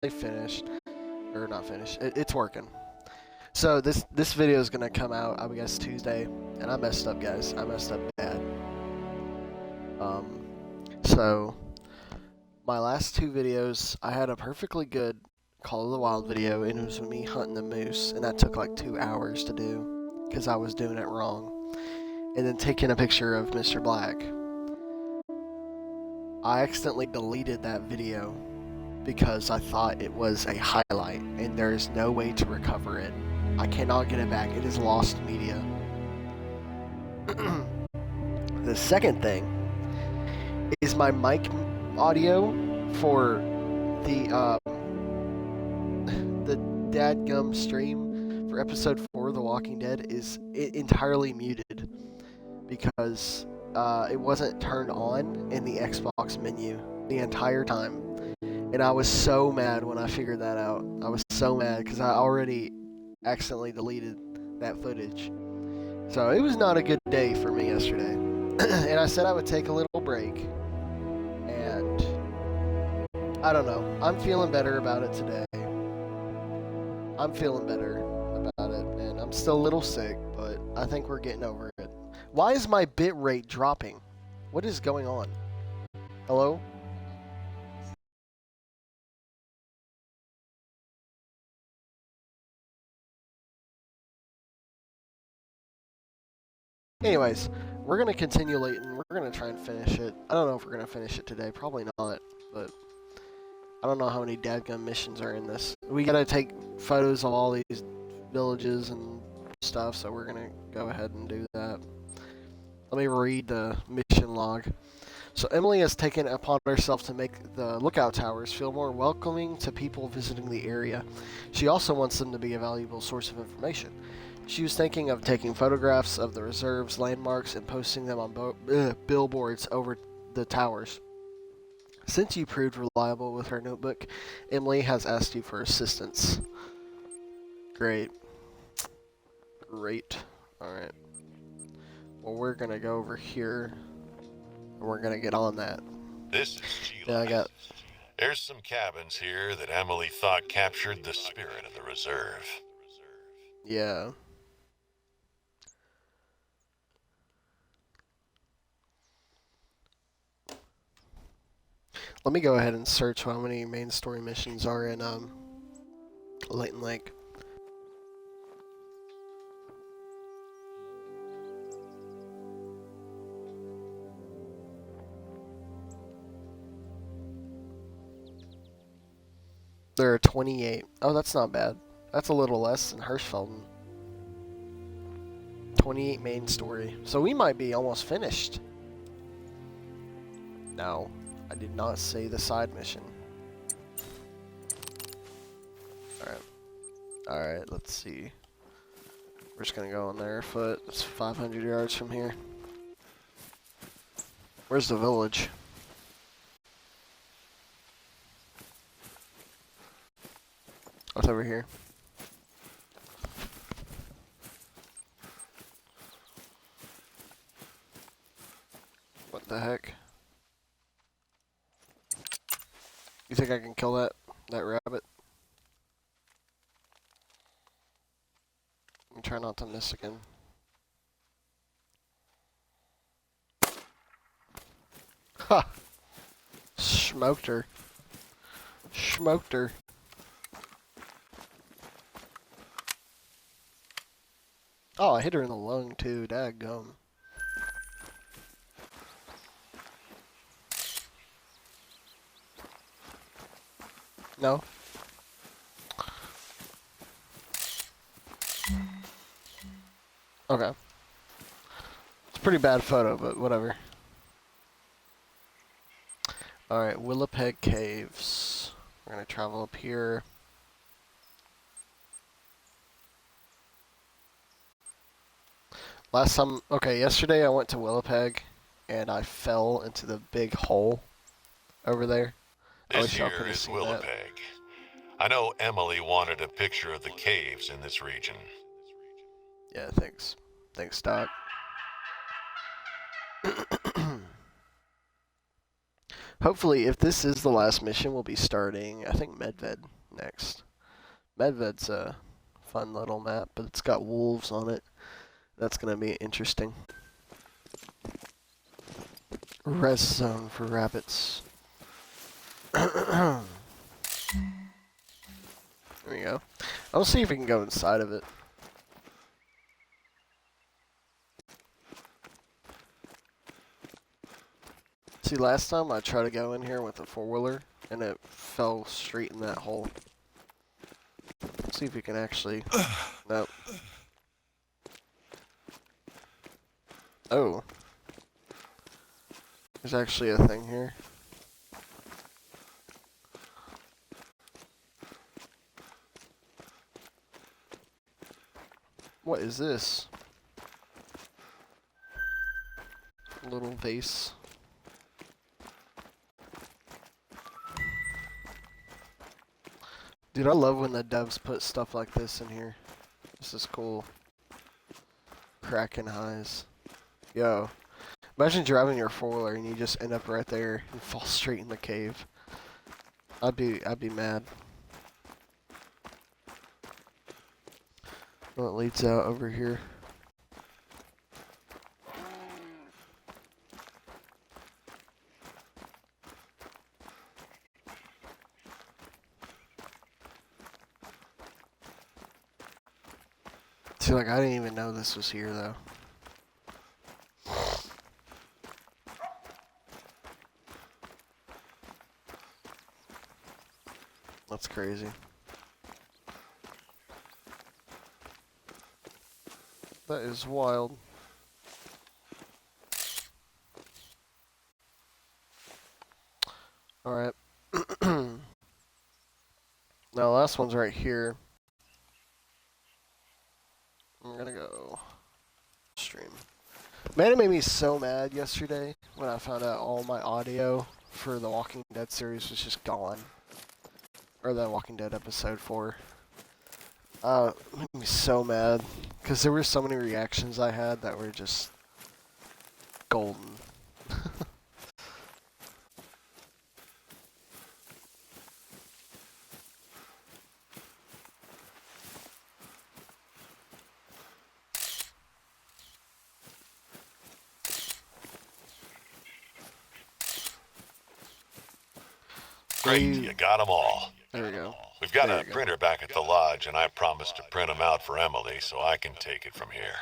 finished, or not finished. It's working. So this video is gonna come out, I guess, Tuesday, and I messed up, guys. I messed up bad. So my last two videos, I had a perfectly good Call of the Wild video, and it was me hunting the moose, and that took like 2 hours to do because I was doing it wrong. And then taking a picture of Mr. Black. I accidentally deleted that video because I thought it was a highlight, and there is no way to recover it. I cannot get it back. It is lost media. The second thing is my mic audio for the dadgum stream for episode 4 of The Walking Dead is entirely muted because it wasn't turned on in the Xbox menu the entire time. And I was so mad when I figured that out. I was so mad because I already accidentally deleted that footage. So it was not a good day for me yesterday. And I said I would take a little break. And I don't know. I'm feeling better about it today. I'm feeling better about it. And I'm still a little sick, but I think we're getting over it. Why is my bit rate dropping? What is going on? Hello? Anyways, we're going to continue Layton. We're going to try and finish it. I don't know if we're going to finish it today. Probably not, but I don't know how many dadgum missions are in this. We got to take photos of all these villages and stuff, so we're going to go ahead and do that. Let me read the mission log. So Emily has taken it upon herself to make the lookout towers feel more welcoming to people visiting the area. She also wants them to be a valuable source of information. She was thinking of taking photographs of the reserve's landmarks and posting them on billboards over the towers. Since you proved reliable with her notebook, Emily has asked you for assistance. Great. Great. Alright. Well, we're going to go over here, and we're going to get on that. This is G-Life. There's some cabins here that Emily thought captured the spirit of the reserve. Yeah. Let me go ahead and search how many main story missions are in Layton Lake. There are 28. Oh, that's not bad. That's a little less than Hirschfelden. 28 main story. So we might be almost finished. No, I did not say the side mission. Alright. Alright, let's see. We're just gonna go on there foot. It's 500 yards from here. Where's the village? Oh, it's over here. What the heck? You think I can kill that rabbit? I'm trying not to miss again. Ha! Smoked her. Smoked her. Oh, I hit her in the lung too, daggum. No? Okay. It's a pretty bad photo, but whatever. Alright, Willowpeg Caves. We're gonna travel up here. Yesterday I went to Willowpeg, and I fell into the big hole over there. This here is Willowpeg. I know Emily wanted a picture of the caves in this region. Yeah, thanks. Thanks, Doc. Hopefully, if this is the last mission, we'll be starting, I think, Medved next. Medved's a fun little map, but it's got wolves on it. That's going to be interesting. Rest zone for rabbits. There we go. I'll see if we can go inside of it. See, last time I tried to go in here with a four-wheeler, and it fell straight in that hole. Let's see if we can actually... Nope. Oh. There's actually a thing here. What is this? A little vase. Dude, I love when the devs put stuff like this in here. This is cool. Kraken highs. Yo. Imagine driving your four-wheeler and you just end up right there and fall straight in the cave. I'd be mad. Well, it leads out over here. See, like, I didn't even know this was here, though. That's crazy. That is wild. Alright. Now, the last one's right here. I'm gonna go stream. Man, it made me so mad yesterday when I found out all my audio for the Walking Dead series was just gone. Or the Walking Dead episode 4. It made me so mad. Because there were so many reactions I had that were just golden. Great, you got them all. There we go. We've got a printer back at the lodge, and I promised to print them out for Emily so I can take it from here.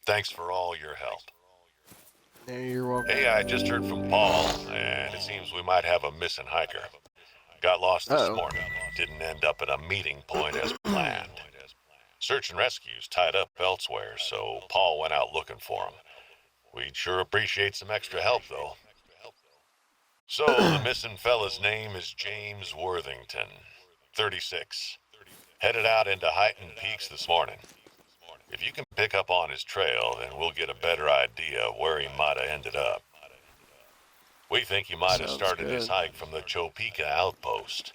Thanks for all your help. Yeah, you're welcome. Hey, I just heard from Paul, and it seems we might have a missing hiker. Got lost this morning. Didn't end up at a meeting point as planned. Search and rescue's tied up elsewhere, so Paul went out looking for him. We'd sure appreciate some extra help, though. So, the missing fella's name is James Worthington, 36. Headed out into Heighton Peaks this morning. If you can pick up on his trail, then we'll get a better idea of where he might have ended up. We think he might have started his hike from the Chopeka outpost.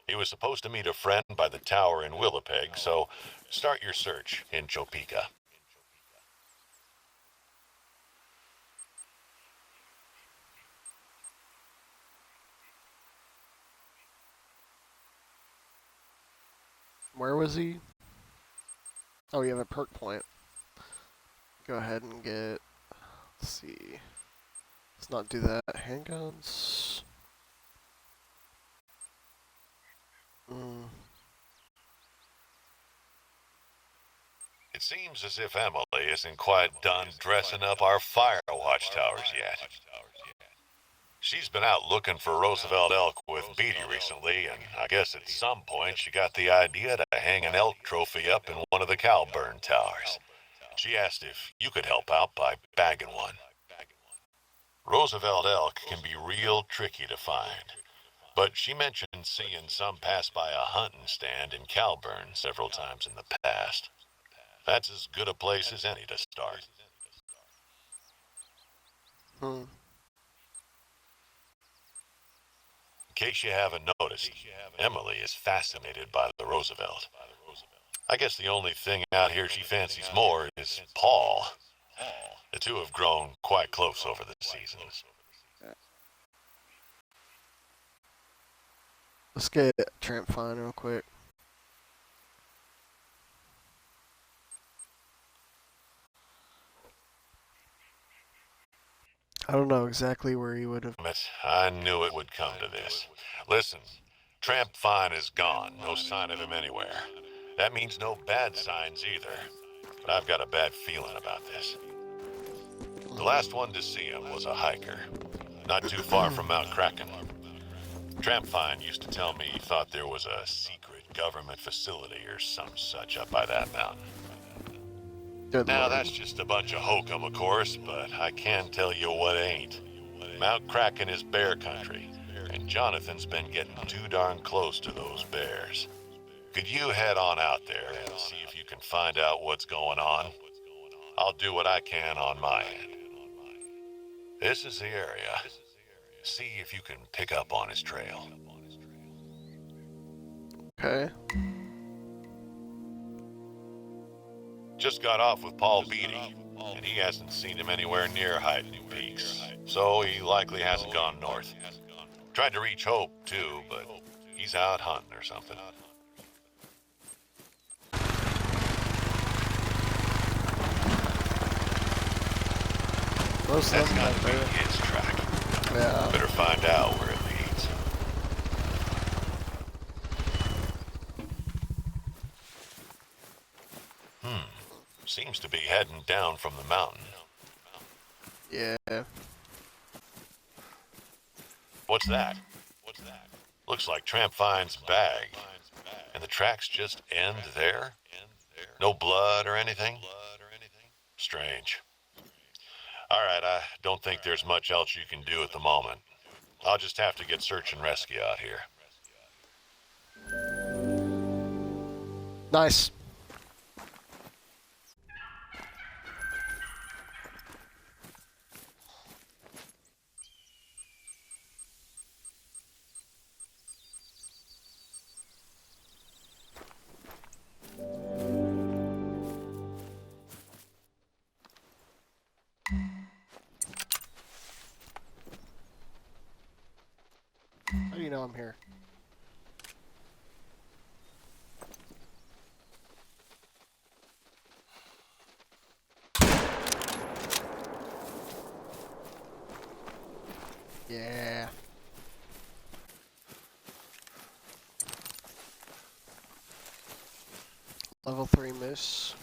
He was supposed to meet a friend by the tower in Willowpeg, so start your search in Chopeka. Where was he? Oh, you have a perk point. Go ahead and get... Let's see. Let's not do that. Handguns. It seems as if Emily isn't quite done dressing up our fire watchtowers yet. She's been out looking for Roosevelt elk with Beatty recently, and I guess at some point she got the idea to hang an elk trophy up in one of the Calburn towers. She asked if you could help out by bagging one. Roosevelt elk can be real tricky to find, but she mentioned seeing some pass by a hunting stand in Calburn several times in the past. That's as good a place as any to start. In case you haven't noticed, Emily is fascinated by the Roosevelt. I guess the only thing out here she fancies more is Paul. The two have grown quite close over the seasons. Let's get Tramp Fine real quick. I don't know exactly where he would have. I knew it would come to this. Listen, Tramp Fine is gone. No sign of him anywhere. That means no bad signs either. But I've got a bad feeling about this. The last one to see him was a hiker, not too far from Mount Kraken. Tramp Fine used to tell me he thought there was a secret government facility or some such up by that mountain. Good Now, Lord. that's just a bunch of hokum, of course, but I can tell you what ain't. Mount Kraken is bear country, and Jonathan's been getting too darn close to those bears. Could you head on out there and see if you can find out what's going on? I'll do what I can on my end. This is the area. See if you can pick up on his trail. Okay. Just got off with Paul Beatty, and he hasn't seen him anywhere near Hiding Peaks, so he likely hasn't gone north. Tried to reach Hope, too, but he's out hunting or something. Most of That's them gotta have be bear. his track. Yeah. Better find out where it leads. Seems to be heading down from the mountain. Yeah. What's that? Looks like Tramp Fine's bag. And the tracks just end there? No blood or anything? Strange. All right, I don't think there's much else you can do at the moment. I'll just have to get search and rescue out here. Nice. How do you know I'm here? Yeah. Level 3 miss.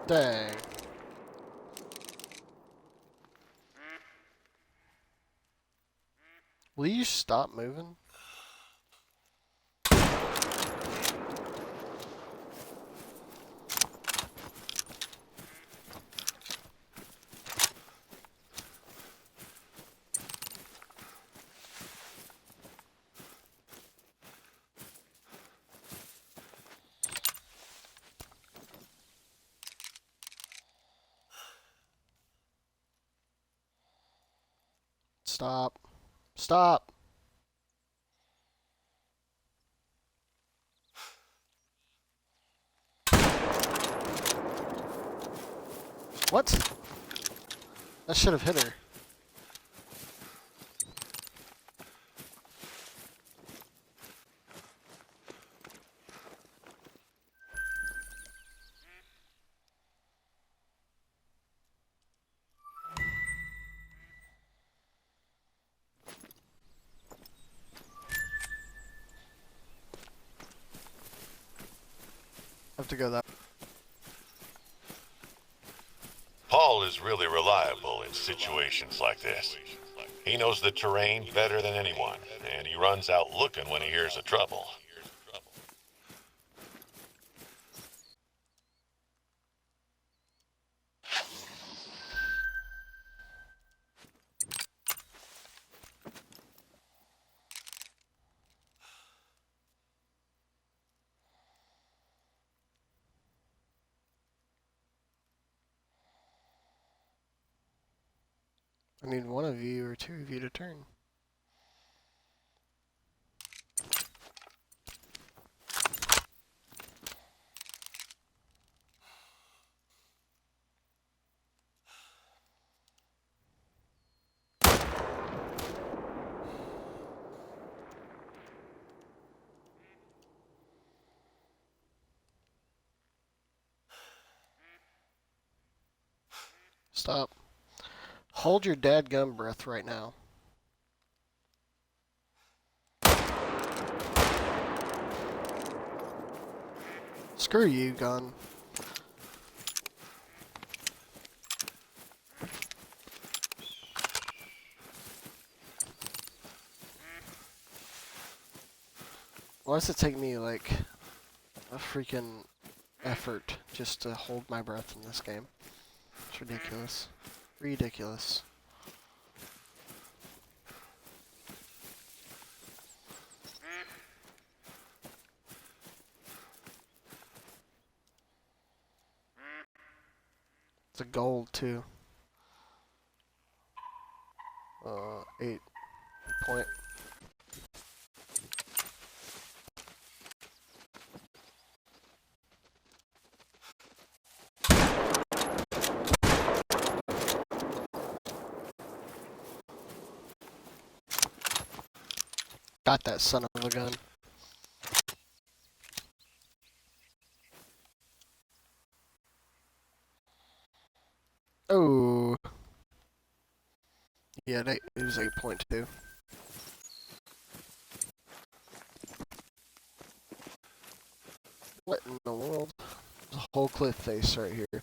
Dang. Will you stop moving? Stop. Stop. What? That should have hit her. Have to go that. Paul is really reliable in situations like this. He knows the terrain better than anyone, and he runs out looking when he hears of trouble. I need one of you or two of you to turn. Stop. Hold your dadgum breath right now. Screw you, gun. Why does it take me, like, a freaking effort just to hold my breath in this game? It's ridiculous. Ridiculous. It's a gold, too. 8 point. Got that son of a gun. Oh. Yeah, it was 8.2. What in the world? There's a whole cliff face right here. You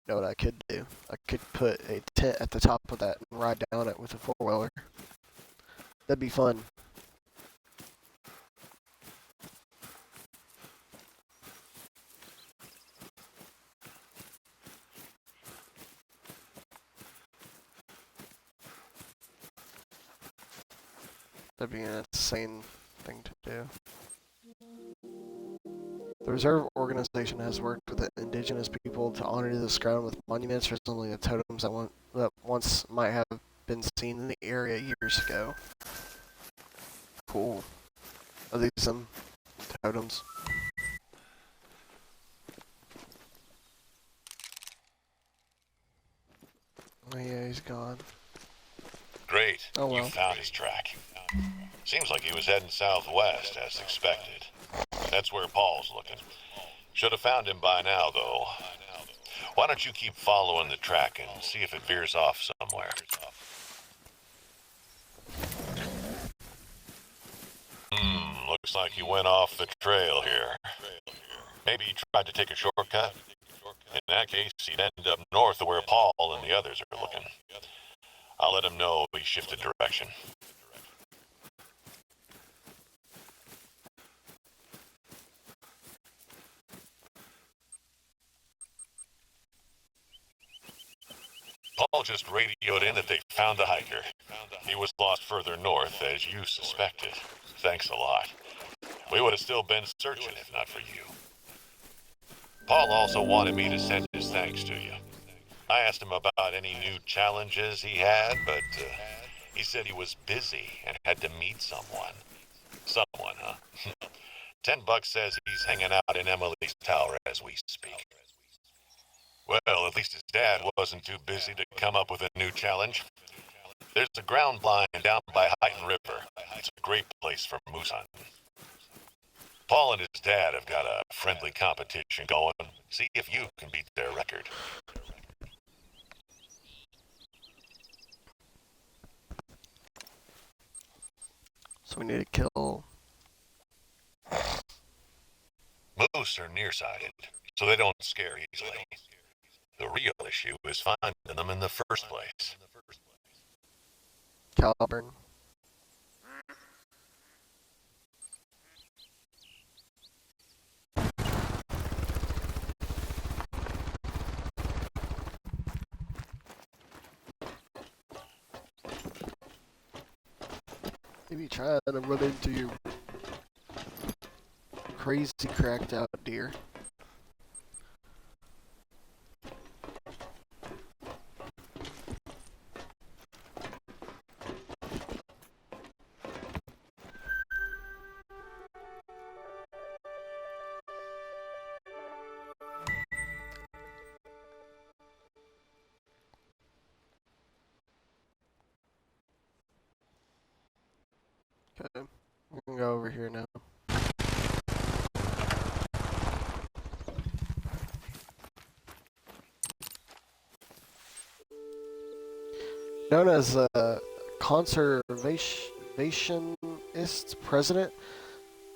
know what I could do? I could put a tent at the top of that and ride down it with a four-wheeler. That'd be fun. That'd be an insane thing to do. The Reserve Organization has worked with the indigenous people to honor this ground with monuments resembling the totems that once might have been seen in the area years ago. Cool. Are these some totems? Oh yeah, he's gone. Great. Oh well. You found his track. Seems like he was heading southwest, as expected. That's where Paul's looking. Should have found him by now, though. Why don't you keep following the track and see if it veers off somewhere? Looks like he went off the trail here. Maybe he tried to take a shortcut? In that case, he'd end up north of where Paul and the others are looking. I'll let him know he shifted direction. Paul just radioed in that they found the hiker. He was lost further north, as you suspected. Thanks a lot. We would have still been searching if not for you. Paul also wanted me to send his thanks to you. I asked him about any new challenges he had, but he said he was busy and had to meet someone. Someone, huh? $10 says he's hanging out in Emily's tower as we speak. Well, at least his dad wasn't too busy to come up with a new challenge. There's a ground blind down by Layton River. It's a great place for moose hunting. Paul and his dad have got a friendly competition going. See if you can beat their record. So we need to kill... Moose are nearsighted, so they don't scare easily. The real issue is finding them in the first place. Caliburn. Maybe trying to run into you. Crazy cracked out deer. Okay, we can go over here now. Known as a conservationist president,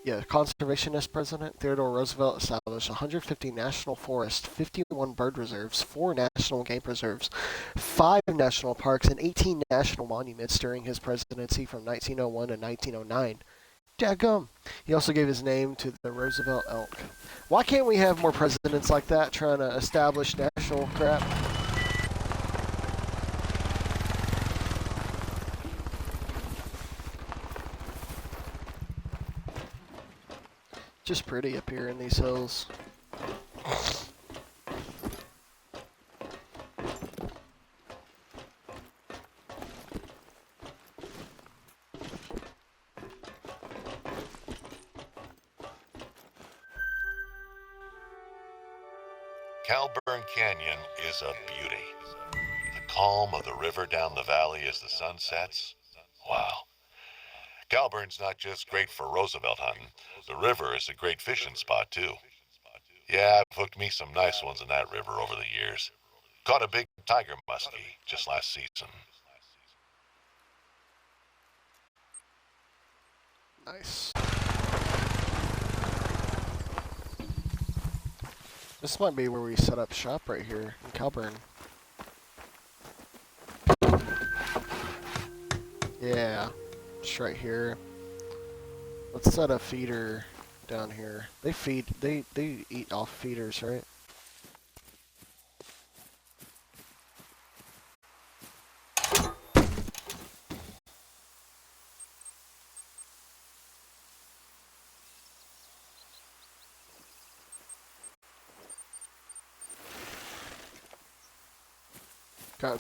conservationist president, Theodore Roosevelt established 150 national forests, 51 bird reserves, 4 national game preserves, 5 national parks, and 18 national monuments during his presidency from 1901 to 1909. Dadgum. He also gave his name to the Roosevelt elk. Why can't we have more presidents like that trying to establish national crap? Just pretty up here in these hills. Calburn Canyon is a beauty. The calm of the river down the valley as the sun sets. Wow. Calburn's not just great for Roosevelt hunting. The river is a great fishing spot, too. Yeah, I've hooked me some nice ones in that river over the years. Caught a big tiger muskie just last season. Nice. This might be where we set up shop right here in Calburn. Yeah, just right here. Let's set a feeder down here. They eat off feeders, right? Okay.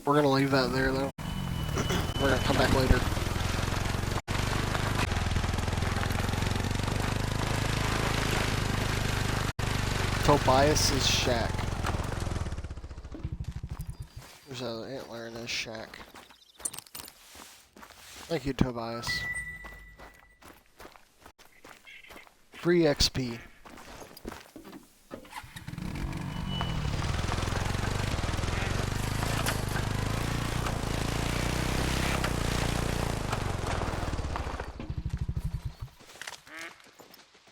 We're gonna leave that there though. We're gonna come back later. Tobias's shack. There's an antler in his shack. Thank you, Tobias. Free XP.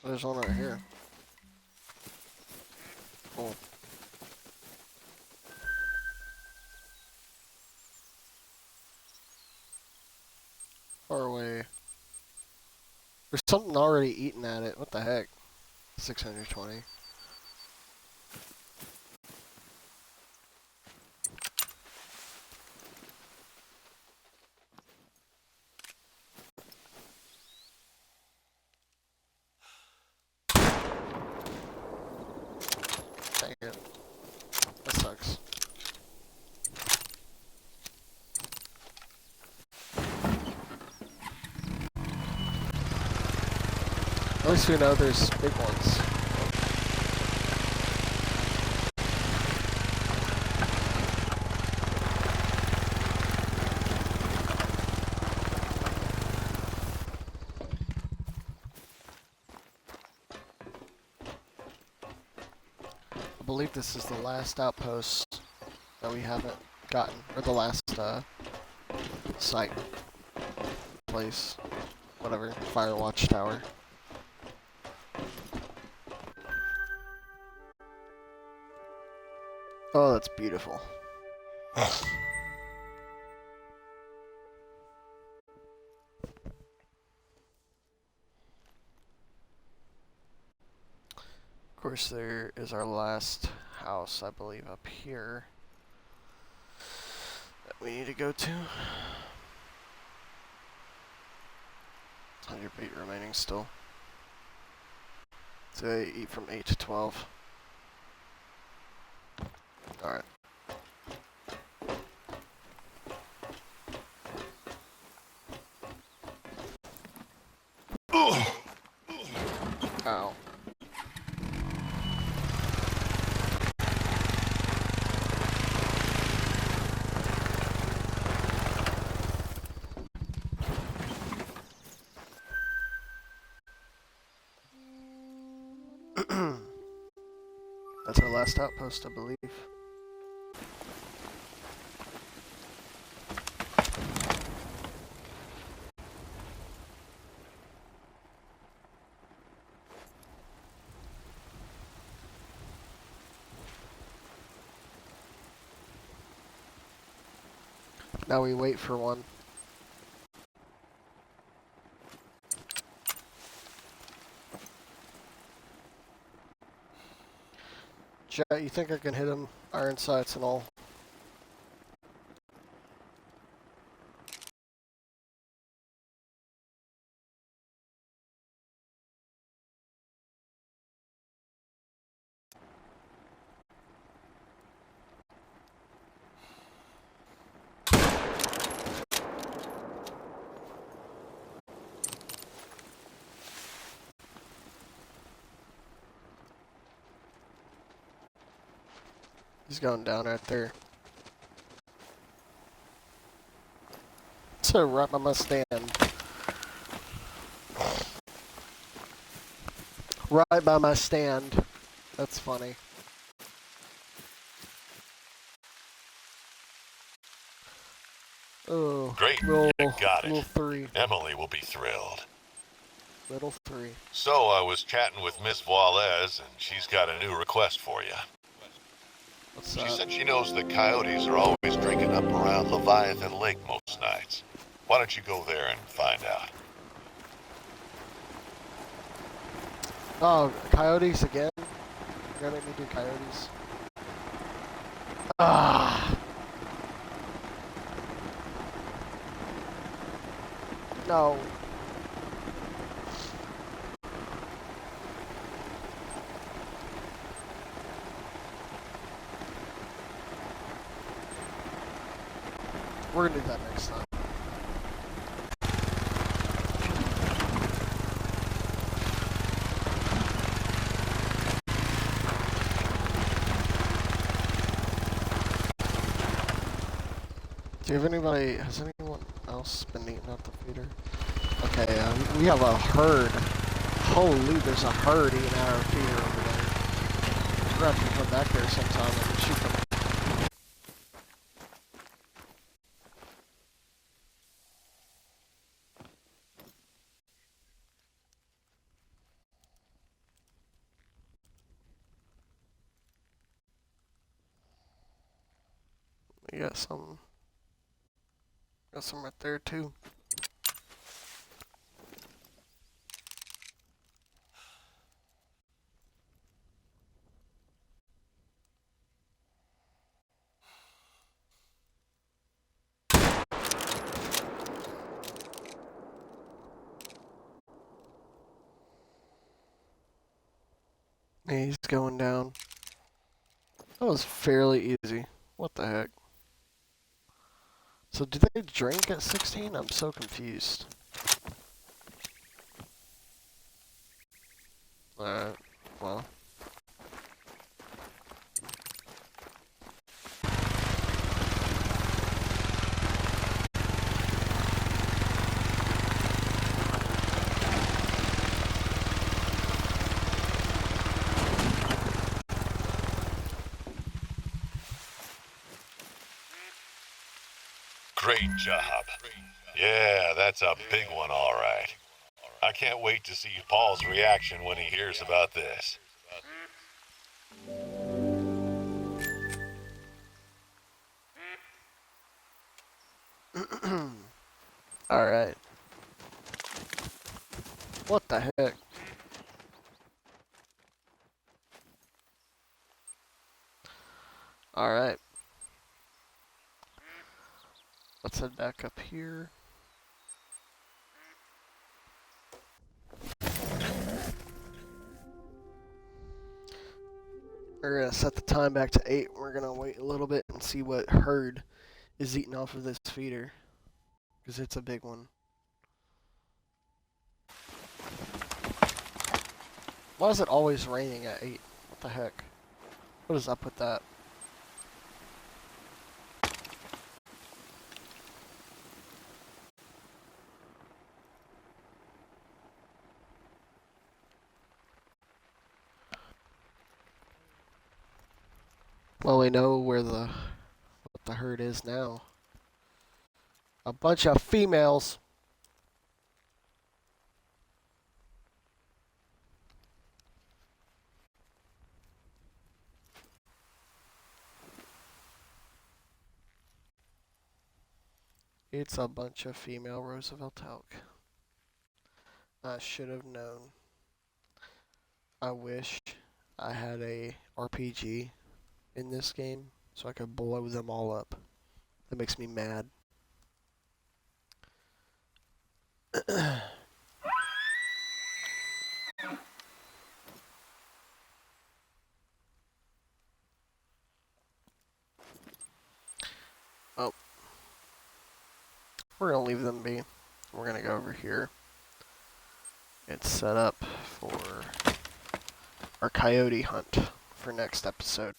There's one right here. Cool. Far away. There's something already eating at it. What the heck? 620. Dang it. That sucks. At least we know there's big ones. I believe this is the last outpost that we haven't gotten, or the last site, place, whatever, fire watchtower. Oh, that's beautiful. Of course, there is our last house, I believe, up here that we need to go to. 100 feet remaining still. So they eat from 8 to 12. Alright. Ow. That's our last outpost, I believe. Now we wait for one. Chat, you think I can hit him? Iron sights and all. He's going down right there. So right by my stand. Right by my stand. That's funny. Oh, Great, little, you got little it. 3. Emily will be thrilled. Little 3. So I was chatting with Miss Valles, and she's got a new request for you. What's She that? said she knows the coyotes are always drinking up around Leviathan Lake most nights. Why don't you go there and find out? Oh, coyotes again? You're gonna make me do coyotes? Ah! No. We're gonna do that next time. Do you have anybody, has anyone else been eating out the feeder? Okay, we have a herd. Holy, there's a herd eating out our feeder over there. We're gonna have to come back there sometime and shoot them. We got some right there too. He's going down. That was fairly easy. What the heck? So do they drink at 16? I'm so confused. Alright, well. Great job. Yeah, that's a big one, all right. I can't wait to see Paul's reaction when he hears about this. Alright. What the heck? Alright. Let's head back up here. We're gonna set the time back to 8. We're gonna wait a little bit and see what herd is eating off of this feeder. Because it's a big one. Why is it always raining at 8? What the heck? What is up with that? Well, we know where what the herd is now. A bunch of females. It's a bunch of female Roosevelt elk. I should have known. I wish I had a RPG in this game so I could blow them all up. That makes me mad. Oh. We're going to leave them be. We're going to go over here. It's set up for our coyote hunt for next episode.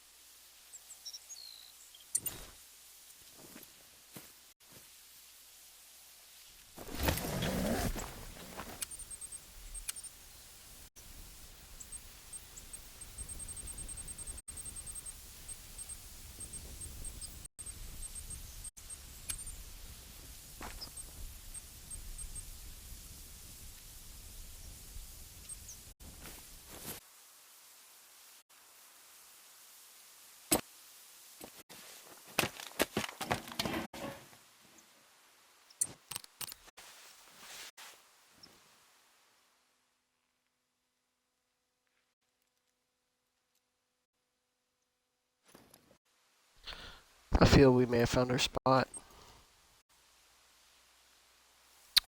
I feel we may have found our spot.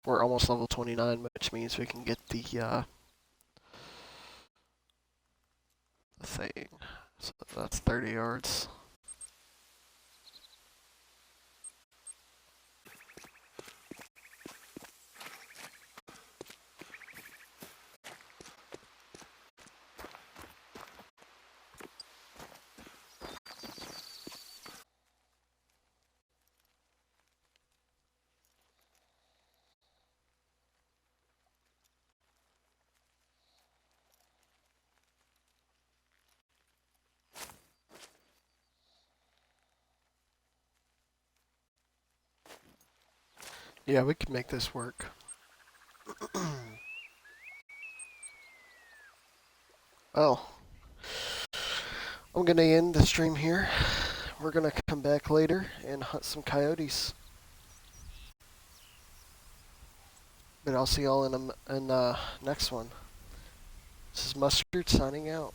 We're almost level 29, which means we can get the thing. So that's 30 yards. Yeah, we can make this work. Well, I'm gonna end the stream here. We're gonna come back later and hunt some coyotes. But I'll see y'all in next one. This is Mustard signing out.